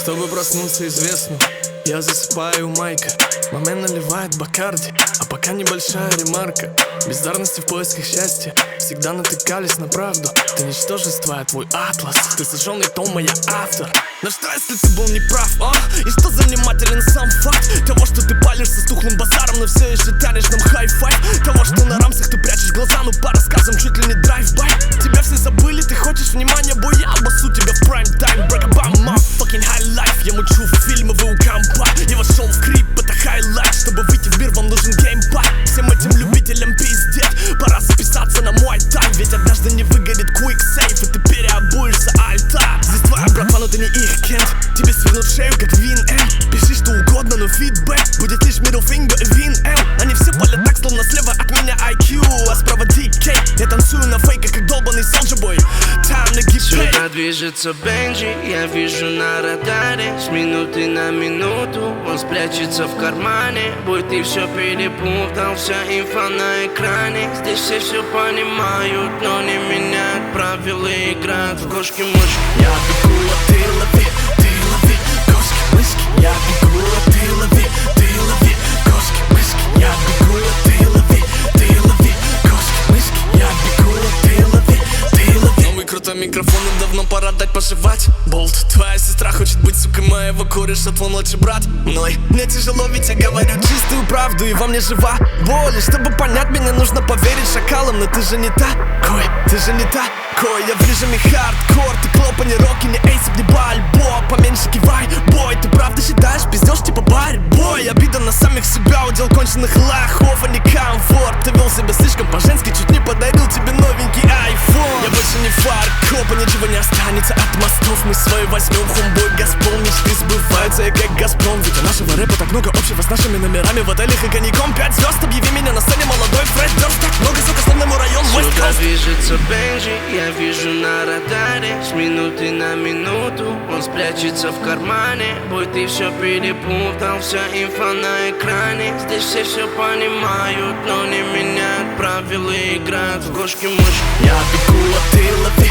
Чтобы проснуться известно, я засыпаю майка. Мама наливает бакарди, а пока небольшая ремарка. Бездарности в поисках счастья всегда натыкались на правду. Ты ничтожество, я твой атлас. Ты сожженный том, я автор. Но что если ты был неправ, а? И что занимателен сам факт того, что ты палишься с тухлым базаром, но все еще тянешь нам хай-файв. Того, что на рамсах ты прячешь глаза, ну по рассказам чуть ли не драйв-бай. Тебя все забыли, ты хочешь внимания, бой, я обоссу тебя в прайм-тайм. Бракабам, motherfucking high life. Я мучу фильмовый у компа. Я вошел в крип, это хайлайт. Чтобы выйти в мир, вам нужен геймпад. Всем этим любителям пиздец, пора записаться на мой тайм. Ведь однажды не выгорит quick save, и ты переобуешься альта. Здесь твоя братва, но ты не их кент. Тебе свернут шею, как Вин М. Пиши что угодно, но фидбэк будет лишь middle finger и Вин М. Они все палят так, словно слева от меня IQ, а справа DK. Я танцую на фейках, как долбаный Soulja Boy. Time to get paid. Сюда движется Бенджи, я вижу на радаре. С минуты на минуту он спрячется в кармане. Бой, ты все перепутал, вся инфа на экране. Здесь все понимают, но не меняют правила, играют в кошки-мышки. Я бегу, а ты лови, кошки-мышки. Я бегу, а ты лови, кошки-мышки. Я бегу, а ты лови, кошки-мышки. Я бегу, а ты лови. Новый крутой микрофон, и давно пора дать пожевать. Болт, твоя сестра хочет быть сукой моего кореша, твой младший брат мной. Мне тяжело, ведь я говорю чистую правду, и во мне жива боль. И чтобы понять меня, нужно поверить шакалам. Но ты же не такой, ты же не такой. Я в режиме хардкор, ты клоп, а не рок, и не эйсип, не бальбо. Поменьше кивай, бой, ты правда считаешь, пиздешь типа бой. Обида на самих себя, удел конченых лохов, а не комфорт. Ты вел себя слишком по-женски, чуть не подарил тебе новенький iPhone. Я больше не фаркоп, и ничего не останется от мостов. Мы свои возьмем, хумбой, Газпром, мечты сбываются, я как Газпром. Ведь у нашего рэпа так много общего с нашими номерами в отелях и коньяком. 5 звезд, объяви меня на сцене, молодой Фред Дёрст. Так много, сука, словно мой район, West Сюда Coast. движется Бенджи, я вижу на радаре. С минуты на минуту он спрячется в кармане. Бой, ты все перепутал, вся инфа на экране. Здесь все понимают, но не меняют правила, играют в кошки-мышки. Я бегу, а ты лови,